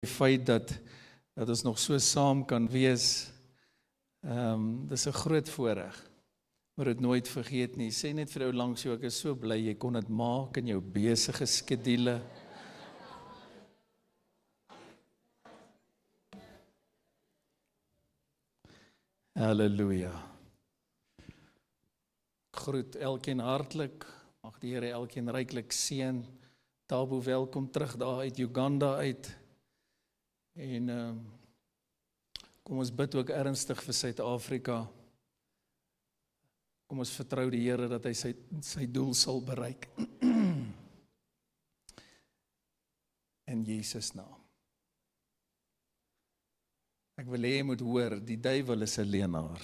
die feit dat ons nog so saam kan wees. Dis 'n groot voorreg. Maar dit nooit vergeet nie. Sê net vir jou langs jou, ek is so bly jy kon dit maak in jou besige skedule. Halleluja. Groet elkeen hartlik. Mag die Here elkeen ryklik seën. Tabo, welkom terug daar uit Uganda uit. En kom ons bid ook ernstig vir Suid-Afrika. Kom ons vertrou die Here dat hy sy doel sal bereik. In Jesus naam. Ek wil hê jy moet hoor, die duiwel is 'n leenaar.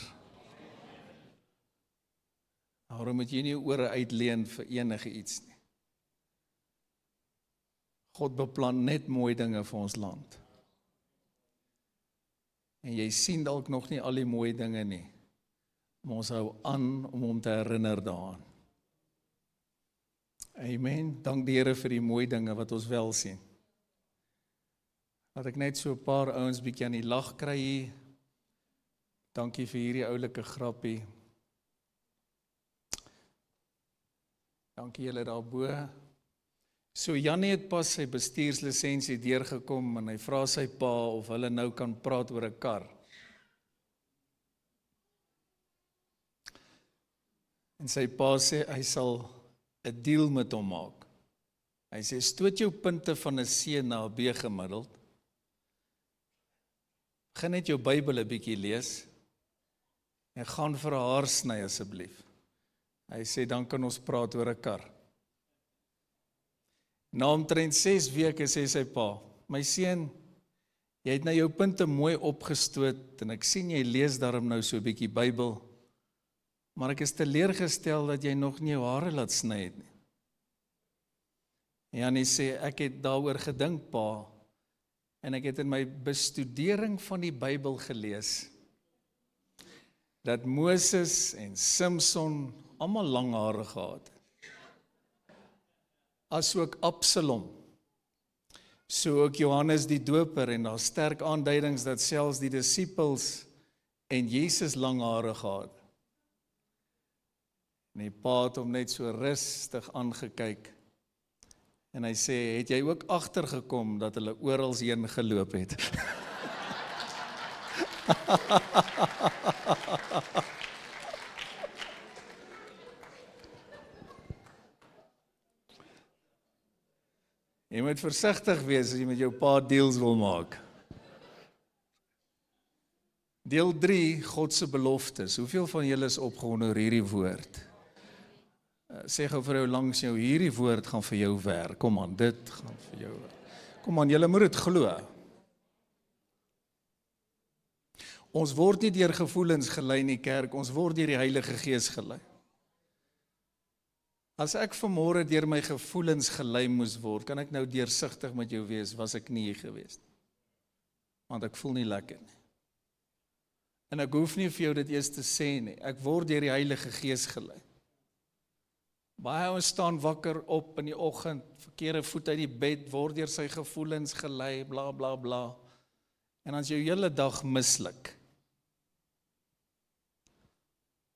Daarom moet jy nie ore uitleen vir enige iets nie. God beplan net mooi dinge vir ons land. En jy sien dalk nog nie al die mooi dinge nie, maar ons hou aan om hom te herinner daaraan. Amen. Dank die Here vir die mooi dinge wat ons wel sien. Laat ek net so 'n paar ouens bietjie aan die lag kry hier. Dankie vir hierdie oulike grappie. Dankie julle daarbo. So Jannie het pas sy bestuurslisensie deurgekom en hy vra sy pa of hulle nou kan praat oor 'n kar. En sy pa sê hy sal 'n deal met hom maak. Hy sê stoot jou punte van 'n C na 'n B gemiddeld. Begin net jou Bybel 'n bietjie lees en gaan vir 'n haarsny asseblief. Hy sê dan kan ons praat oor 'n kar. Na omtrent 6 weke sê sy pa, my seun, jy het nou jou punte mooi opgestoot en ek sien jy lees daarom nou so 'n bietjie Bybel, maar ek is teleurgestel dat jy nog nie jou hare laat sny het nie. En Jannie sê, ek het daaroor gedink, pa, en ek het in my bestudering van die Bybel gelees, dat Moses en Samson almal lang hare gehad het. Asook Absalom, so ook Johannes die Doper, en daar sterk aanduidings dat selfs die disippels en Jesus lang hare gehad. En die pa het hom net so rustig aangekyk, en hy sê, het jy ook agtergekom dat hulle oral heen geloop het? Jy moet versigtig wees as jy met jou pa deals wil maak. Deel 3, God se beloftes. Hoeveel van julle is opgewonde oor hierdie woord? Sê gou vir jou langs jou, hierdie woord gaan vir jou werk. Kom aan, dit gaan vir jou werk. Kom aan, julle moet dit glo. Ons word nie deur gevoelens gelei in die kerk, ons word deur die Heilige Gees gelei. As ek vanmôre deur my gevoelens gelei moes word, kan ek nou deursigtig met jou wees, was ek nie hier gewees nie. Want ek voel nie lekker nie. En ek hoef nie vir jou dit eers te sê nie, ek word deur die Heilige Gees gelei. Baie ouens staan wakker op in die oggend, verkeerde voet uit die bed, word deur sy gevoelens gelei, bla bla bla. En dan is jou hele dag mislik.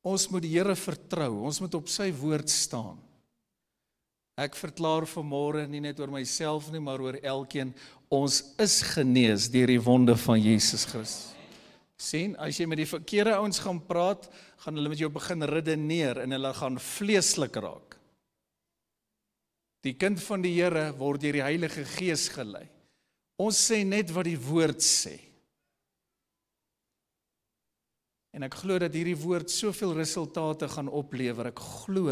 Ons moet die Here vertrou, ons moet op sy woord staan. Ek verklaar vanmôre nie net oor myself nie, maar oor elkeen, ons is genees deur die wonde van Jesus Christus. Sien, as jy met die verkeerde ouens gaan praat, gaan hulle met jou begin redeneer en hulle gaan vleeslik raak. Die kind van die Here word deur die Heilige Gees gelei. Ons sê net wat die woord sê. En ek glo dat hierdie woord soveel resultate gaan oplewer. Ek glo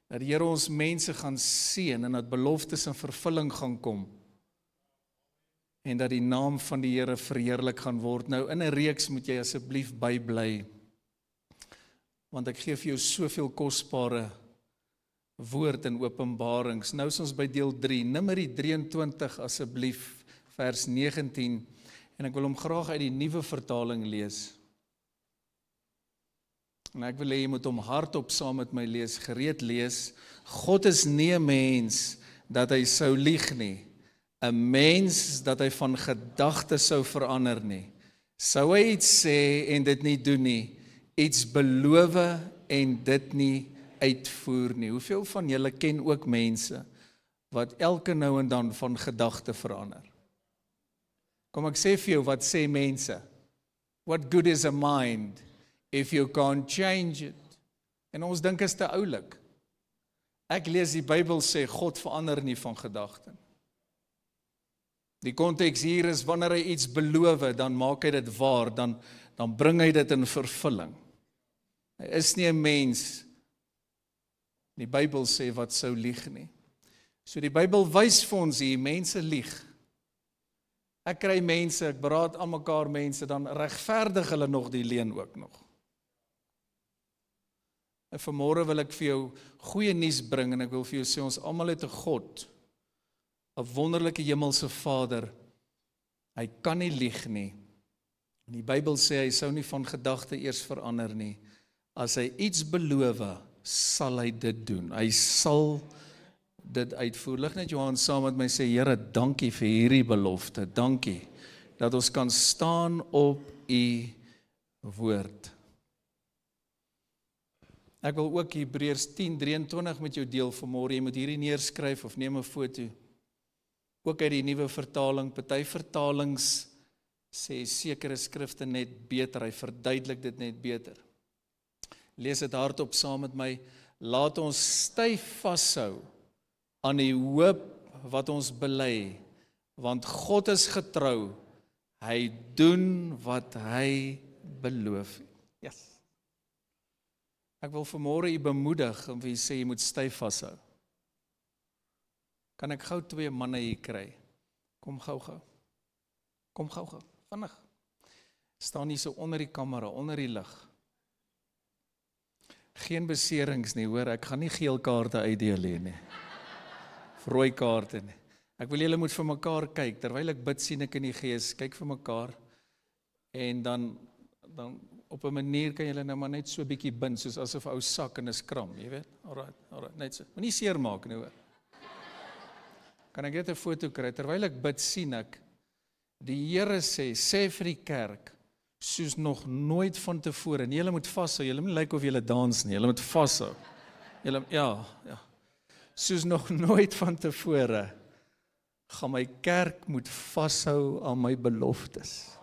dat die Here ons mense gaan seën en dat beloftes in vervulling gaan kom. En dat die naam van die Here verheerlik gaan word. Nou in 'n reeks moet jy asseblief bybly. Want ek gee vir jou soveel kosbare woord en openbarings. Nou is ons by deel 3, Numeri 23 asseblief, vers 19. En ek wil hom graag uit die nuwe vertaling lees. En ek wil hê jy moet hom hardop saam met my lees, gereed lees. God is nie 'n mens dat hy sou lieg nie. 'n mens dat hy van gedagte sou verander nie. Sou hy iets sê en dit nie doen nie, iets beloof en dit nie uitvoer nie. Hoeveel van julle ken ook mense wat elke nou en dan van gedagte verander? Kom ek sê vir jou, wat sê mense? What good is a mind if you can't change it? En ons dink is te oulik. Ek lees die Bybel sê, God verander nie van gedagte. Die konteks hier is, wanneer hy iets beloof, dan maak hy dit waar, dan bring hy dit in vervulling. Hy is nie 'n mens, die Bybel sê, wat sou lieg nie. So die Bybel wys vir ons hier, mense lieg. Ek kry mense, ek beraad aan mekaar mense, dan regverdig hulle nog die leuen ook nog. En vanmôre wil ek vir jou goeie nuus bring, en ek wil vir jou sê, ons almal het 'n God, 'n wonderlike hemelse Vader. Hy kan nie lieg nie. En die Bybel sê, hy sou nie van gedagte eers verander nie. As hy iets beloof, sal hy dit doen. Hy sal dit uitvoer. Lig net jou hand saam met my, sê, Here, dankie vir hierdie belofte. Dankie dat ons kan staan op u woord. Ek wil ook Hebreërs 10:23 met jou deel vanmôre. Jy moet hierdie neerskryf of neem 'n foto. Ook uit die nuwe vertaling. Party vertalings sê sekere skrifte net beter. Hy verduidelik dit net beter. Lees dit hardop saam met my. Laat ons styf vashou aan die hoop wat ons bely, want God is getrou. Hy doen wat hy beloof. Yes. Ek wil vanmôre u bemoedig en vir u sê jy moet styf vashou. Kan ek gou 2 manne hier kry? Kom gou. Kom gou. Vinnig. Staan hier so onder die kamera, onder die lig. Geen beserings nie, hoor, ek gaan nie geel kaarte uitdeel hier nie. Rooi kaarte nie. Ek wil julle moet vir mekaar kyk, terwyl ek bid sien ek in die gees, kyk vir mekaar, en dan op 'n manier kan julle nou maar net so 'n bietjie bind, soos asof ou sak in 'n skram, jy weet? Alright, net so. Moenie seer maak nie, hoor. Kan ek net 'n foto kry? Terwyl ek bid sien ek, die Here sê vir die kerk, soos nog nooit van tevore, en julle moet vashou, julle moet lyk of julle dans nie, julle moet vashou. Julle, ja. Soos nog nooit van tevore, gaan my kerk moet vashou aan my beloftes.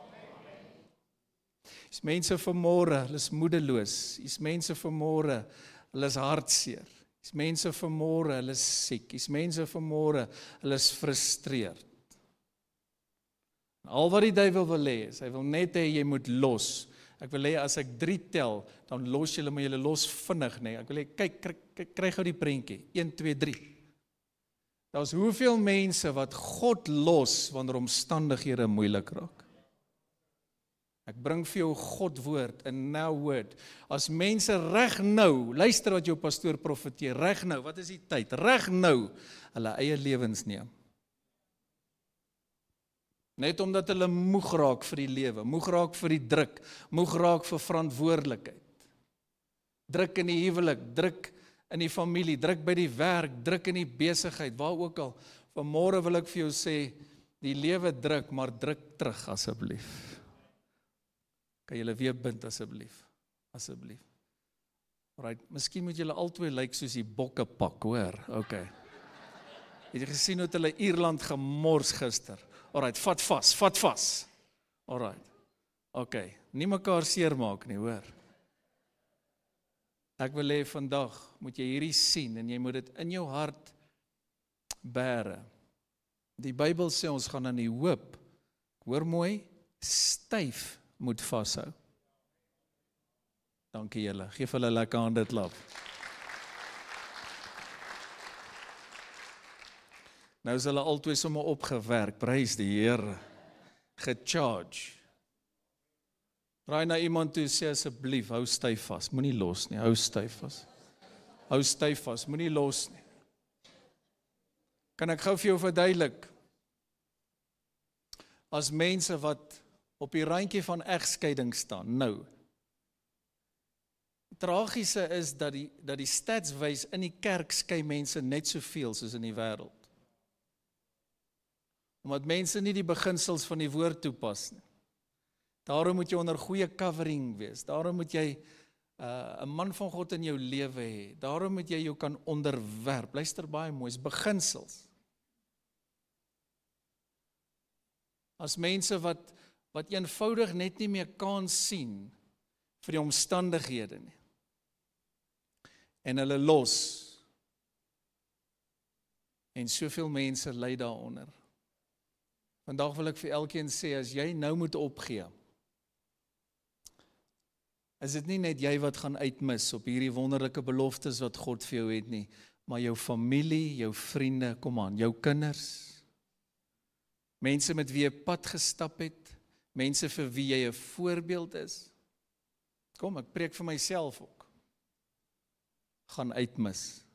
Is mense vanmôre, hulle is moedeloos. Is mense vanmôre, hulle is hartseer. Is mense vanmôre, hulle is siek. Is mense vanmôre, hulle is frustreerd. Al wat die duiwel wil hê is, hy wil net hê jy moet los. Ek wil hê as ek 3 tel, dan los julle, maar julle los vinnig, nee. Ek wil hê, kyk, kry gou die prentjie. 1, 2, 3. Daar's hoeveel mense wat God los wanneer omstandighede moeilik raak. Ek bring vir jou God woord, en now word. As mense reg nou, luister wat jou pastoor profeteer, reg nou, wat is die tyd? Reg nou, hulle eie lewens neem. Net omdat hulle moeg raak vir die lewe, moeg raak vir die druk, moeg raak vir verantwoordelikheid. Druk in die huwelik, druk in die familie, druk by die werk, druk in die besigheid, waar ook al. Vanmôre wil ek vir jou sê, die lewe druk, maar druk terug asseblief. Kan julle weer bind asseblief? Asseblief. Alright, miskien moet julle albei lyk soos die bokke pak, hoor. Okay. Het jy gesien hoe hulle Ierland gemors gister? Alright, vat vas. Alright. Okay, nie mekaar seermaak nie, hoor. Ek wil hê vandag moet jy hierdie sien en jy moet dit in jou hart bære. Die Bybel sê ons gaan aan die hoop, hoor mooi, styf moet vashou. Dankie julle. Geef hulle lekker hande klap. Nou is hulle albei sommer opgewerk. Prys die Here. Gecharge. Raai na iemand toe, sê asseblief, hou styf vas. Moenie los nie. Hou styf vas. Hou styf vas. Moenie los nie. Kan ek gou vir jou verduidelik? As mense wat op die randjie van egskeiding staan, nou. Tragiese is dat die stats wys, in die kerk skei mense net soveel soos in die wêreld. Omdat mense nie die beginsels van die woord toepas nie. Daarom moet jy onder goeie covering wees. Daarom moet jy 'n man van God in jou lewe hê. Daarom moet jy jou kan onderwerp. Luister baie mooi, is beginsels. As mense wat eenvoudig net nie meer kan sien vir die omstandighede nie. En hulle los. En soveel mense ly daaronder. Vandag wil ek vir elkeen sê, as jy nou moet opgee, is dit nie net jy wat gaan uitmis op hierdie wonderlike beloftes wat God vir jou het nie, maar jou familie, jou vriende, kom aan, jou kinders, mense met wie jy pad gestap het, mense vir wie jy 'n voorbeeld is. Kom, ek preek vir myself ook. Gaan uitmis.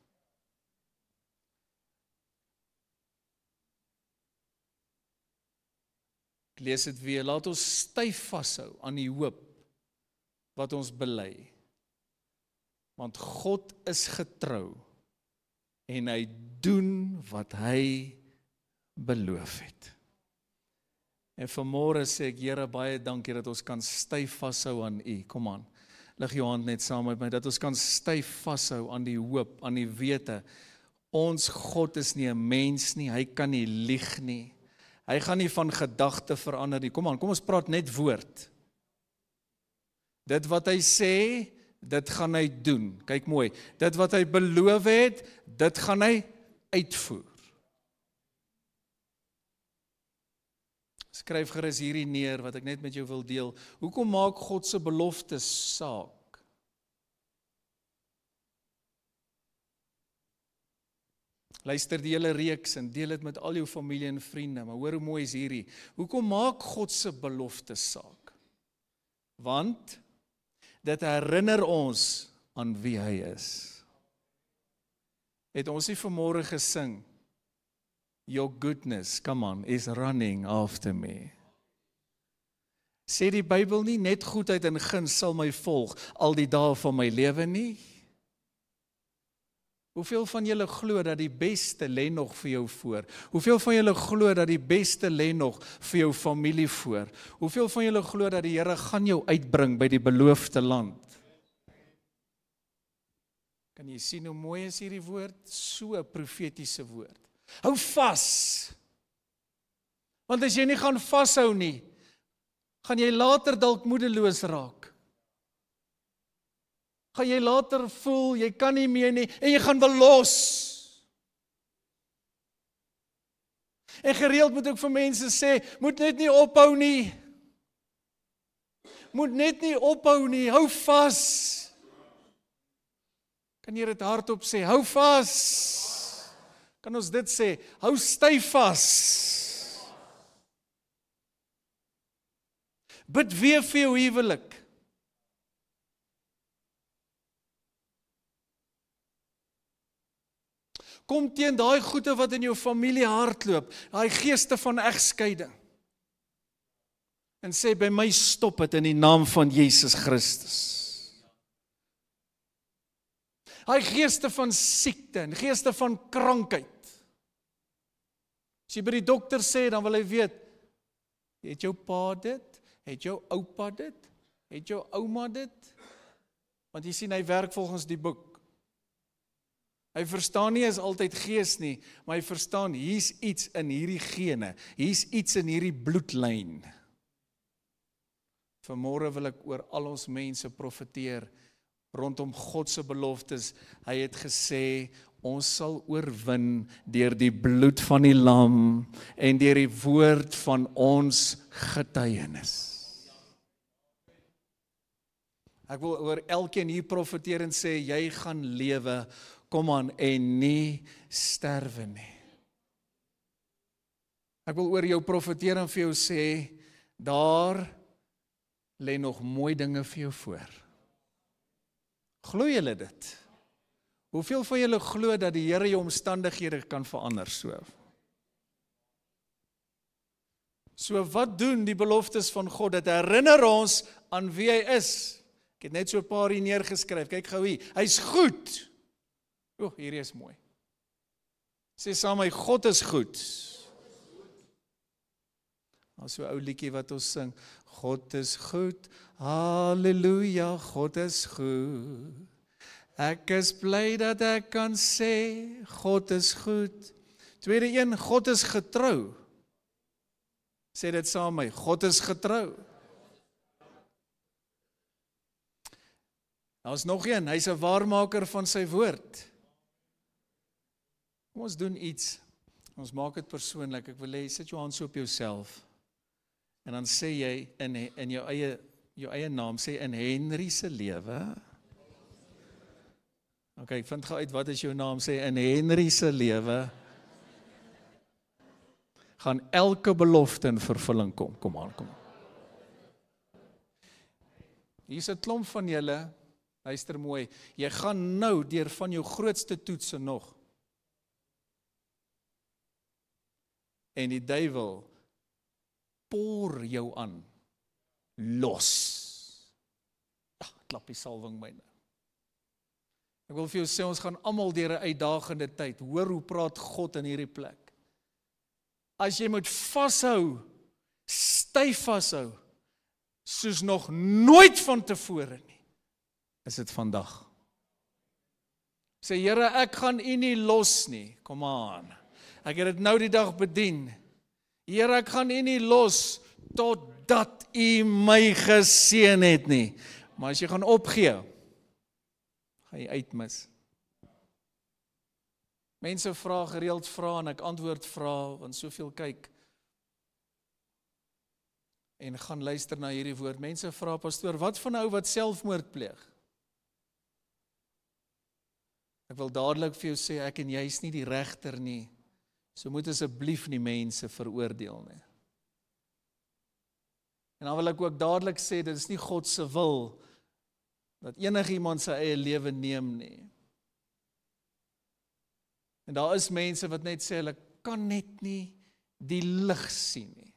Ek lees dit weer, laat ons styf vashou aan die hoop wat ons bely. Want God is getrou en hy doen wat hy beloof het. En vanmôre sê ek, Here, baie dankie dat ons kan styf vashou aan U. Kom aan, lig jou hand net saam met my, dat ons kan styf vashou aan die hoop, aan die wete. Ons God is nie 'n mens nie, hy kan nie lieg nie. Hy gaan nie van gedagte verander nie. Kom aan, kom ons praat net woord. Dit wat hy sê, dit gaan hy doen. Kyk mooi, dit wat hy beloof het, dit gaan hy uitvoer. Skryf gerus hierdie neer wat ek net met jou wil deel. Hoekom maak God se beloftes saak? Luister die hele reeks en deel dit met al jou familie en vriende, maar hoor hoe mooi is hierdie. Hoekom maak God se beloftes saak? Want dit herinner ons aan wie hy is. Het ons nie vanmôre gesing, your goodness, come on, is running after me. Sê die Bybel nie net goedheid en guns sal my volg al die dae van my lewe nie? Hoeveel van julle glo dat die beste lê nog vir jou voor? Hoeveel van julle glo dat die beste lê nog vir jou familie voor? Hoeveel van julle glo dat die Here gaan jou uitbring by die beloofde land? Kan jy sien hoe mooi is hierdie woord? So 'n profetiese woord. Hou vas. Want as jy nie gaan vashou nie, gaan jy later dalk moedeloos raak. Gaan jy later voel, jy kan nie meer nie, en jy gaan wil los. En gereeld moet ek vir mense sê, moet net nie ophou nie. Moet net nie ophou nie, hou vas. Kan jy dit hardop sê, hou vas. Kan ons dit sê, hou styf vas. Bid weer vir jou huwelik. Kom teen daai goeie wat in jou familie hardloop, daai geeste van egskeiding. En sê, by my stop dit in die naam van Jesus Christus. Daai geeste van siekte en geeste van krankheid. As jy by die dokter sê, dan wil hy weet, het jou pa dit? Het jou oupa dit? Het jou ouma dit? Want jy sien, hy werk volgens die boek. Hy verstaan nie is altyd gees nie, maar hy verstaan, hier's iets in hierdie gene, hier's iets in hierdie bloedlyn. Vanmôre wil ek oor al ons mense profeteer, rondom God se beloftes. Hy het gesê, ons sal oorwin deur die bloed van die lam, en deur die woord van ons getuienis. Ek wil oor elkeen hier profeteer en sê, jy gaan lewe, kom aan, en nie sterwe nie. Ek wil oor jou profeteer en vir jou sê, daar lê nog mooi dinge vir jou voor. Glo julle dit? Hoeveel van julle glo dat die Here jou omstandighede kan verander so? So wat doen die beloftes van God? Dit herinner ons aan wie hy is. Ek het net so 'n paar hier neergeskryf. Kyk gou hier. Hy's goed. Hierdie is mooi. Sê saam my, God is goed. Daar's so 'n ou liedjie wat ons sing, God is goed, halleluja, God is goed. Ek is bly dat ek kan sê, God is goed. Tweede een, God is getrou. Sê dit saam met my, God is getrou. Daar's nog een, hy's 'n waarmaker van sy woord. Kom ons doen iets. Ons maak dit persoonlik. Ek wil hê sit jou hand so op jouself. En dan sê jy in jou eie naam, sê in Henry se lewe. OK, ek vind gou uit wat is jou naam, sê in Henry se lewe. Gaan elke belofte in vervulling kom. Kom aan. Hier's 'n klomp van julle, luister mooi, jy gaan nou deur van jou grootste toetse nog. En die duiwel poor jou aan, los. Klap die salwing myne. Ek wil vir jou sê, ons gaan almal deur 'n uitdagende tyd. Hoor hoe praat God in hierdie plek. As jy moet vashou, styf vashou, soos nog nooit van tevore nie, is dit vandag. Sê, Here, ek gaan U nie los nie. Kom aan. Ek het dit nou die dag bedien. Here, ek gaan U nie los totdat U my geseën het nie. Maar as jy gaan opgee, gaan jy uitmis. Mense vra gereeld vra en ek antwoord vra, want soveel kyk en gaan luister na hierdie woord. Mense vra, pastoor, wat van 'n ou wat selfmoord pleeg? Ek wil dadelik vir jou sê, ek en jy is nie die regter nie. So moet asseblief nie mense veroordeel nie. En dan wil ek ook dadelik sê, dit is nie God se wil dat enigiemand sy eie lewe neem nie. En daar is mense wat net sê, hulle kan net nie die lig sien nie.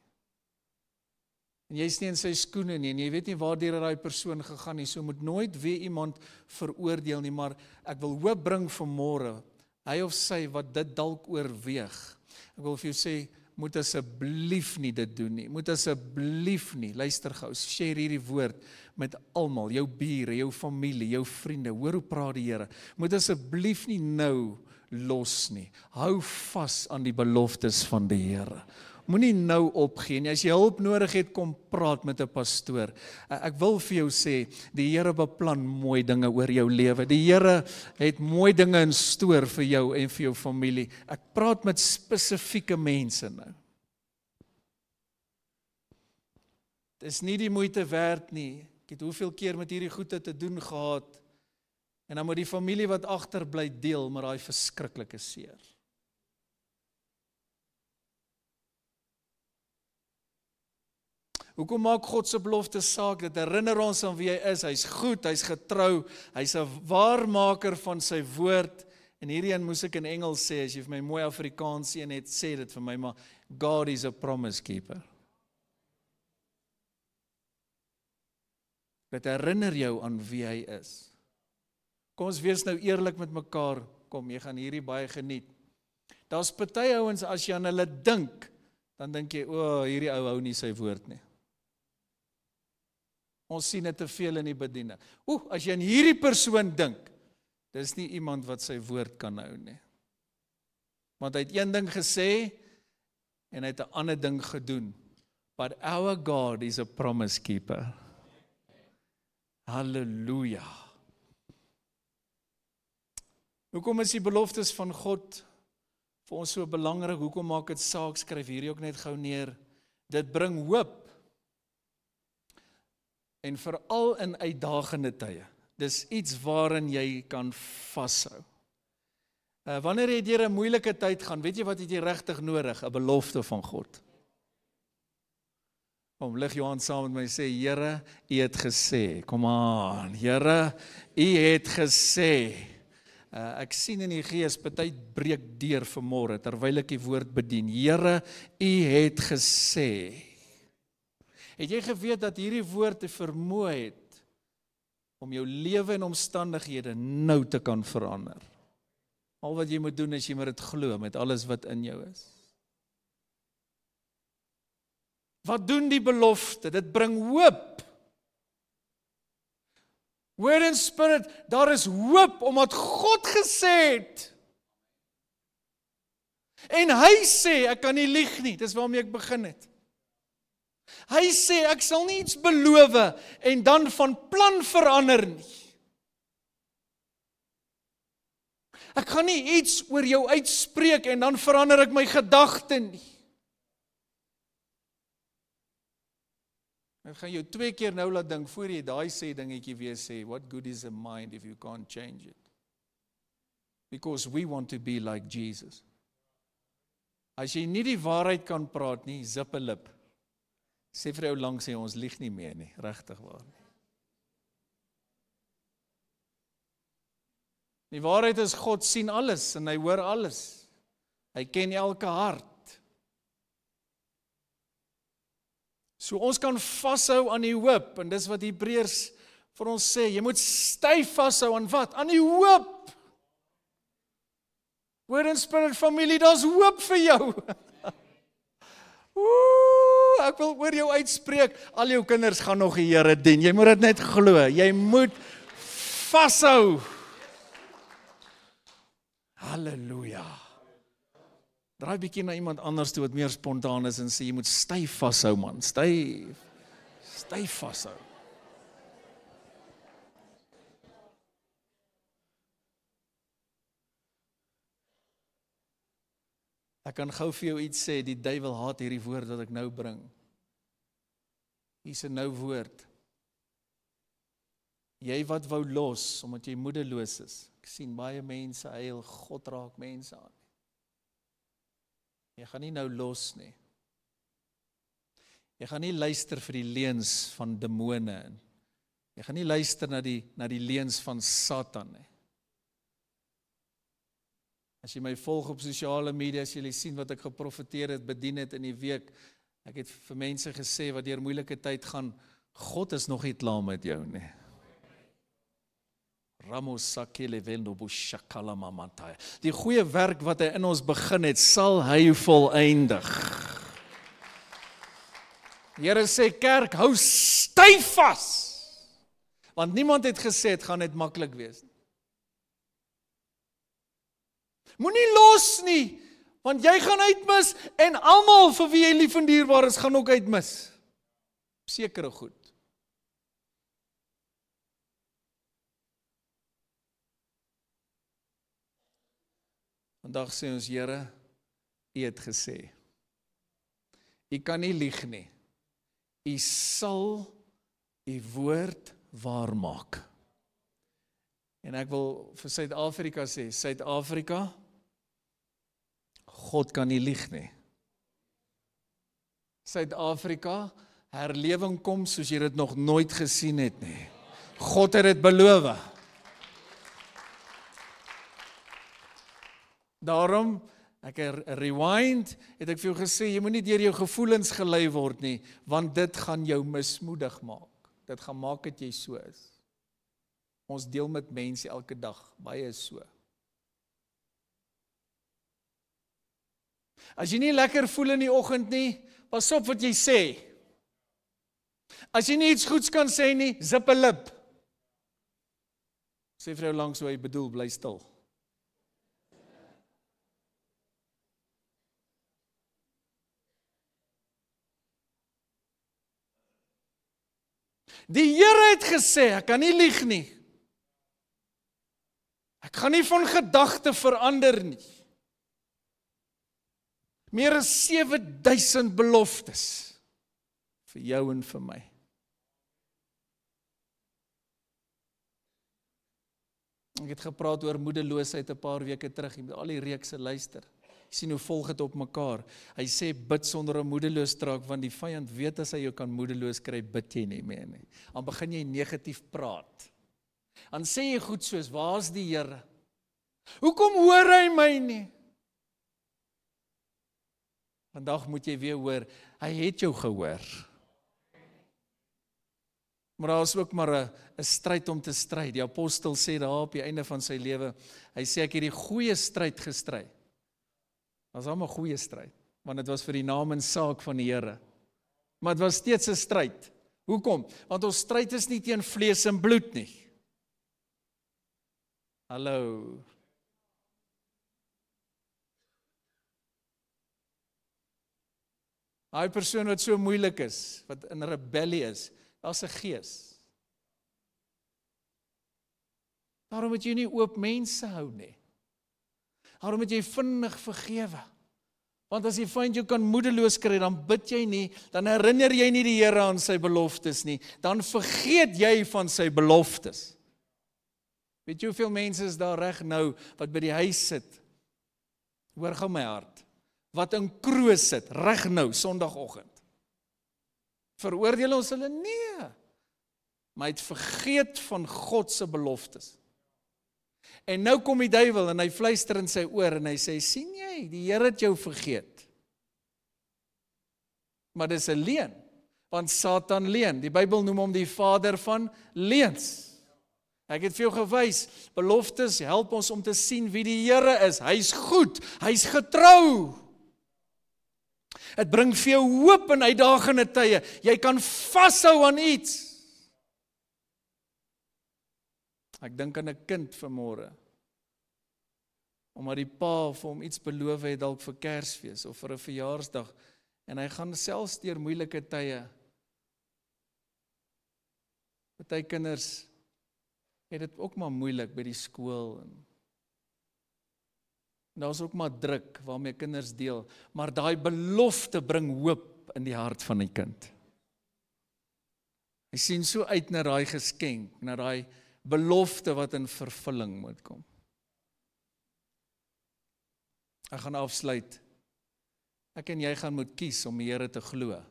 En jy is nie in sy skoene nie, en jy weet nie waardeur daai persoon gegaan nie, so moet nooit weer iemand veroordeel nie, maar ek wil hoop bring vanmôre, hy of sy wat dit dalk oorweeg. Ek wil vir jou sê, moet asseblief nie dit doen nie, moet asseblief nie, luister gou, share hierdie woord met almal, jou bure, jou familie, jou vriende, hoor hoe praat die Here, moet asseblief nie nou los nie, hou vas aan die beloftes van die Here. Moenie nou opgee nie, as jy hulp nodig het, kom praat met 'n pastoor. Ek wil vir jou sê, die Here beplan mooi dinge oor jou lewe. Die Here het mooi dinge in stoor vir jou en vir jou familie. Ek praat met spesifieke mense nou. Dit is nie die moeite werd nie. Ek het hoeveel keer met hierdie goede te doen gehad, en dan moet die familie wat agterbly deel met daai verskriklike seer. Hoekom maak God se belofte saak? Dit herinner ons aan wie hy is. Hy's goed, hy's getrou, hy's 'n waarmaker van sy woord. En hierdie een moes ek in Engels sê, as jy vir my mooi Afrikaans sê net sê dit vir my, maar God is a promise keeper. Dit herinner jou aan wie hy is. Kom ons wees nou eerlik met mekaar. Kom, jy gaan hierdie baie geniet. Daar's party ouens, as jy aan hulle dink, dan dink jy, hierdie ou hou nie sy woord nie. Ons sien dit te veel in die bediening. As jy aan hierdie persoon dink, dis nie iemand wat sy woord kan hou nie. Want hy het een ding gesê, en hy het 'n ander ding gedoen. But our God is a promise keeper. Halleluja. Hoekom is die beloftes van God vir ons so belangrik? Hoekom maak dit saak? Skryf hierdie ook net gou neer. Dit bring hoop. En veral in uitdagende tye. Dis iets waarin jy kan vashou. Wanneer jy deur 'n moeilike tyd gaan, weet jy wat het jy regtig nodig? 'n Belofte van God. Kom, lig jou hand saam met my en sê, Here, U het gesê. Kom aan, Here, U het gesê. Ek sien in die gees, party breek deur vanmôre, terwyl ek die woord bedien. Here, U het gesê. Het jy geweet dat hierdie woord te vermoë het om jou lewe en omstandighede nou te kan verander? Al wat jy moet doen is jy moet dit glo met alles wat in jou is. Wat doen die belofte? Dit bring hoop. Word in spirit, daar is hoop, omdat God gesê het. En hy sê, ek kan nie lieg nie, dis waarmee ek begin het. Hy sê, ek sal nie iets beloof en dan van plan verander nie. Ek gaan nie iets oor jou uitspreek en dan verander ek my gedagte nie. Ek gaan jou 2 keer nou laat dink, voor jy daai sê dingetjie weer sê, what good is a mind if you can't change it? Because we want to be like Jesus. As jy nie die waarheid kan praat nie, zip 'n lip. Sê vir jou langs sê, ons lieg nie meer nie, regtig waar. Die waarheid is, God sien alles en hy hoor alles. Hy ken elke hart. So ons kan vashou aan die hoop, en dis wat Hebreërs vir ons sê, jy moet styf vashou aan wat? Aan die hoop. Word in spirit familie, daar's hoop vir jou. Ek wil oor jou uitspreek, al jou kinders gaan nog die Here dien, jy moet dit net glo, jy moet vashou. Halleluja. Draai bietjie na iemand anders toe wat meer spontaan is en sê, jy moet styf vashou man, styf vashou. Ek kan gou vir jou iets sê, die duiwel haat hierdie woord wat ek nou bring. Hier's 'n nou woord. Jy wat wou los, omdat jy moedeloos is. Ek sien baie mense huil, God raak mense aan. Jy gaan nie nou los nie. Jy gaan nie luister vir die leuns van demone. Jy gaan nie luister na die leuns van Satan nie. As jy my volg op sosiale media, as jy sien wat ek geprofeteer het, bedien het in die week, ek het vir mense gesê wat deur moeilike tyd gaan, God is nog nie klaar met jou nie. Die goeie werk wat hy in ons begin het, sal hy volëindig. Die Here sê, kerk, hou styf vas, want niemand het gesê, het gaan net maklik wees. Moenie los nie, want jy gaan uitmis, en almal vir wie jy lief en dierbaar is, gaan ook uitmis. Sekere goed. Vandag sê ons, Here, U het gesê, U kan nie lieg nie. U sal U woord waarmaak. En ek wil vir Suid-Afrika sê, Suid-Afrika, God kan nie lieg nie. Suid-Afrika, herlewing kom soos jy dit nog nooit gesien het nie. God het dit beloof. Daarom, ek rewind, het ek vir jou gesê, jy moet nie deur jou gevoelens gelei word nie, want dit gaan jou mismoedig maak. Dit gaan maak dat jy so is. Ons deel met mense elke dag, baie is so. As jy nie lekker voel in die oggend nie, pas op wat jy sê. As jy nie iets goeds kan sê nie, zip 'n lip. Sê vir jou langs hoe hy bedoel, bly stil. Die Here het gesê, ek kan nie lieg nie. Ek gaan nie van gedagte verander nie. Meer as 7000 beloftes vir jou en vir my. Ek het gepraat oor moedeloosheid 'n paar weke terug, jy moet al die reekse luister. Jy sien hoe volg dit op mekaar. Hy sê bid sonder om moedeloos te raak, want die vyand weet as hy jou kan moedeloos kry, bid jy nie meer nie. Dan begin jy negatief praat. Dan sê jy goed soos, waar's die Here? Hoekom hoor hy my nie? Vandag moet jy weer hoor, hy het jou gehoor. Maar daar is ook maar 'n stryd om te stryd. Die apostel sê daar op die einde van sy lewe, hy sê ek het die goeie stryd gestry. Dat was allemaal 'n goeie stryd, want dit was vir die naam en saak van die Here. Maar dit was steeds 'n stryd. Hoekom? Want ons stryd is nie teen vlees en bloed nie. Hallo. Daai persoon wat so moeilik is, wat in rebellie is, daar's 'n gees. Daarom moet jy nie oop mense hou nie. Daarom moet jy vinnig vergewe. Want as die vyand jou kan moedeloos kry, dan bid jy nie, dan herinner jy nie die Here aan sy beloftes nie, dan vergeet jy van sy beloftes. Weet jy hoeveel mense is daar reg nou, wat by die huis sit, hoor gou my hart, wat in kroos sit, reg nou, Sondagoggend. Veroordeel ons hulle? Nee. Maar hy het vergeet van God se beloftes. En nou kom die duiwel en hy fluister in sy oor en hy sê, sien jy, die Here het jou vergeet. Maar dis 'n leuen, want Satan leuen. Die Bybel noem hom die vader van leuns. Ek het vir jou gewys, beloftes help ons om te sien wie die Here is. Hy's goed, hy's getrou. Dit bring vir jou hoop in uitdagende tye. Jy kan vashou aan iets. Ek dink aan 'n kind vanmôre. Omdat die pa vir hom iets beloof het, dalk vir Kersfees of vir 'n verjaarsdag, en hy gaan selfs deur moeilike tye. Party kinders het dit ook maar moeilik by die skool, en daar's ook maar druk waarmee kinders deel, maar daai belofte bring hoop in die hart van die kind. Hy sien so uit na daai geskenk, na daai belofte wat in vervulling moet kom. Ek gaan afsluit. Ek en jy gaan moet kies om die Here te glo.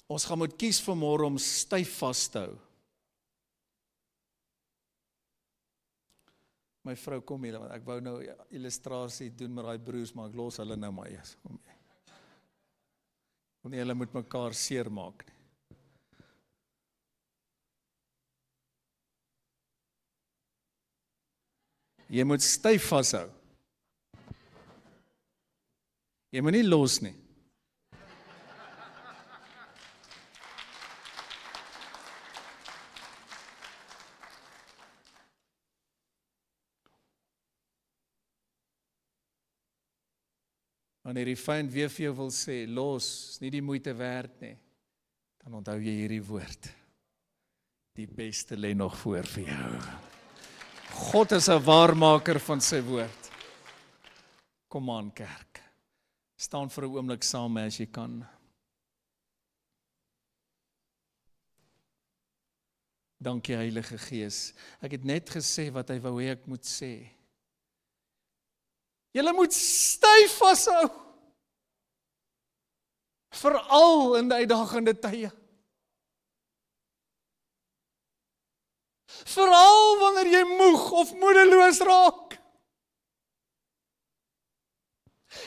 Ons gaan moet kies vanmôre om styf vas te hou. My vrou kom hier, want ek wou nou 'n illustrasie doen met daai broers, maar ek los hulle nou maar eers. Want hulle moet mekaar seermaak nie. Jy moet styf vashou. Jy moet nie los nie. Wanneer die vyand weer vir jou wil sê, los, is nie die moeite werd nie, dan onthou jy hierdie woord. Die beste lê nog voor vir jou. God is 'n waarmaker van sy woord. Kom aan, kerk. Staan vir 'n oomblik saam as jy kan. Dankie Heilige Gees. Ek het net gesê wat hy wou hê ek moet sê. Julle moet styf vashou. Veral in die uitdagende tye. Veral wanneer jy moeg of moedeloos raak.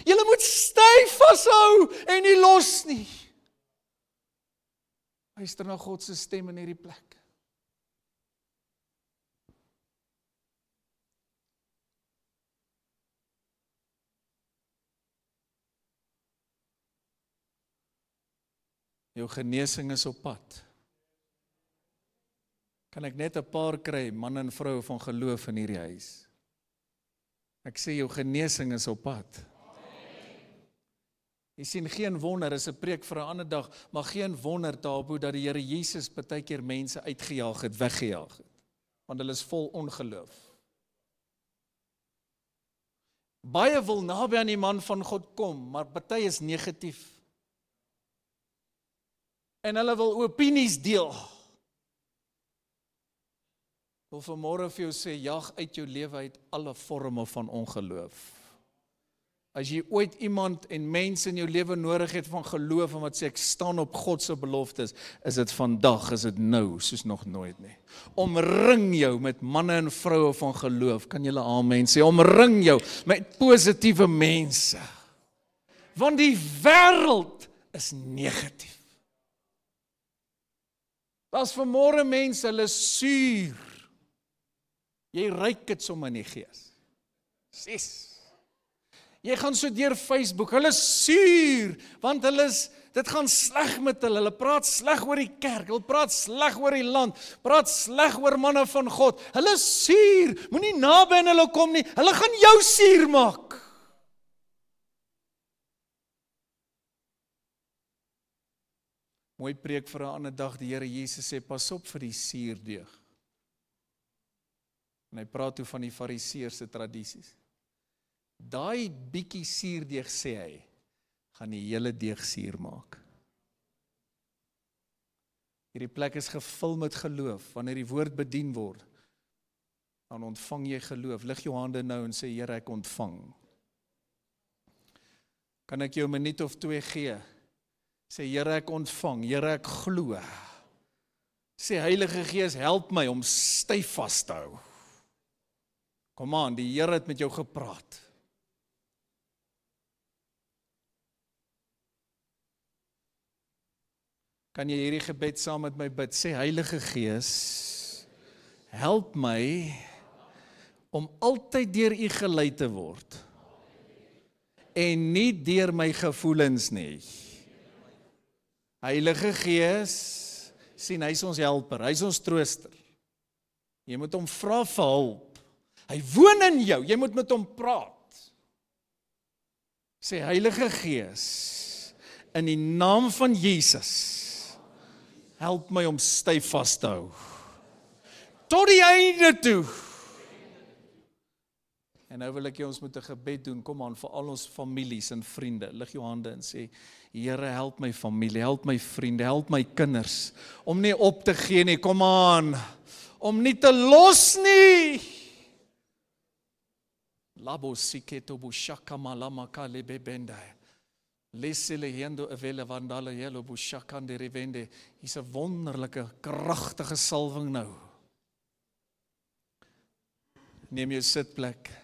Julle moet styf vashou en nie los nie. Luister na God se stem in hierdie plek. Jou genesing is op pad. Kan ek net 'n paar kry, man en vrou van geloof in hierdie huis? Ek sê jou genesing is op pad. Jy sien, geen wonder, is 'n preek vir 'n ander dag, maar geen wonder daarop dat die Here Jesus baie keer mense uitgejaag het, weggejaag het. Want hulle is vol ongeloof. Baie wil naby aan die man van God kom, maar party is negatief. En hulle wil opinies deel. Ek wil vanmôre vir jou sê, jag uit jou lewe uit alle vorme van ongeloof. As jy ooit iemand en mense in jou lewe nodig het van geloof en wat sê ek staan op God se beloftes, is dit vandag, is dit nou, soos nog nooit nie. Omring jou met manne en vroue van geloof, kan julle amen sê, omring jou met positiewe mense. Want die wêreld is negatief. Daar's vanmôre mense, hulle suur. Jy ruik dit sommer in die gees. Sis. Jy gaan so deur Facebook, hulle is suur, want dit gaan sleg met hulle praat sleg oor die kerk, hulle praat sleg oor die land, praat sleg oor manne van God, hulle is suur, moenie naby aan hulle kom nie, hulle gaan jou suur maak. Mooi preek vir 'n ander dag, die Here Jesus sê, pas op vir die suurdeeg. En hy praat toe van die Fariseërs se tradisies. Daai bietjie suurdeeg, sê hy, gaan die hele deeg suur maak. Hierdie plek is gevul met geloof. Wanneer die woord bedien word, dan ontvang jy geloof. Lig jou hande nou en sê, Here, ek ontvang. Kan ek jou 'n minuut of 2 gee? Sê, Here, ek ontvang. Here, ek glo. Sê, Heilige Gees, help my om styf vas te hou. Kom aan, die Here het met jou gepraat. Kan jy hierdie gebed saam met my bid? Sê, Heilige Gees, help my om altyd deur U gelei te word en nie deur my gevoelens nie. Heilige Gees, sien, hy is ons helper, hy is ons trooster. Jy moet hom vra vir hulp. Hy woon in jou, jy moet met hom praat. Sê, Heilige Gees, in die naam van Jesus, help my om styf vas te hou. Tot die einde toe. En nou wil ek jy ons moet 'n gebed doen, kom aan, vir al ons families en vriende. Lig jou hande en sê, Here, help my familie, help my vriende, help my kinders, om nie op te gee nie, kom aan, om nie te los nie. Labo siketo bushaka malama kale bebenda. Lesele hendo evele vandale yellow bushaka de revende. Hier's 'n wonderlike, kragtige salwing nou. Neem jou sitplek.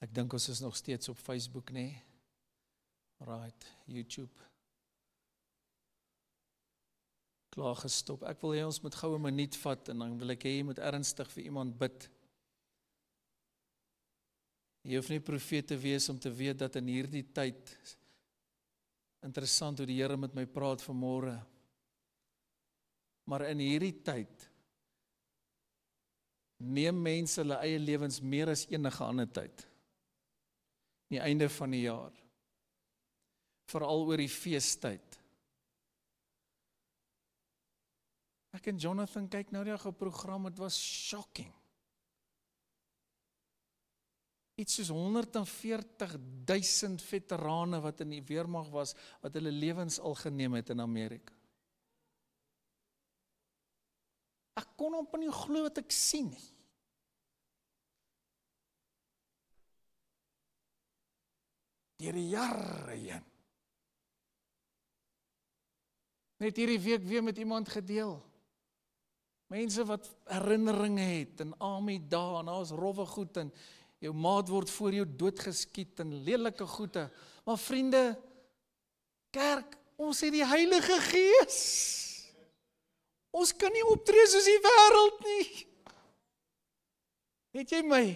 Ek dink ons is nog steeds op Facebook, nee. Right, YouTube. Klaar gestop. Ek wil hê ons moet gou 'n minuut vat en dan wil ek hê jy moet ernstig vir iemand bid. Jy hoef nie profeet te wees om te weet dat in hierdie tyd, interessant hoe die Here met my praat vanmôre, maar in hierdie tyd neem mense hulle eie lewens meer as enige ander tyd. Die einde van die jaar, veral oor die feestyd. Ek en Jonathan kyk nou die program, het was shocking. Iets soos 140,000 veterane wat in die weermag was, wat hulle lewens al geneem het in Amerika. Ek kon amper nie glo wat ek sien nie. Deur die jare heen. Net hierdie week weer met iemand gedeel. Mense wat herinneringe het en army dae en daar's rowwe goed en jou maat word voor jou doodgeskiet en lelike goede. Maar vriende, kerk, ons het die Heilige Gees. Ons kan nie optree soos die wêreld nie. Het jy my?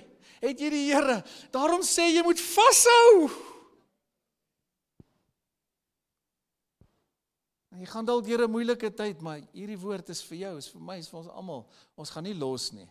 Het jy die Here? Daarom sê jy moet vashou. Jy gaan dalk deur 'n moeilike tyd, maar hierdie woord is vir jou, is vir my, is vir ons almal. Ons gaan nie los nie.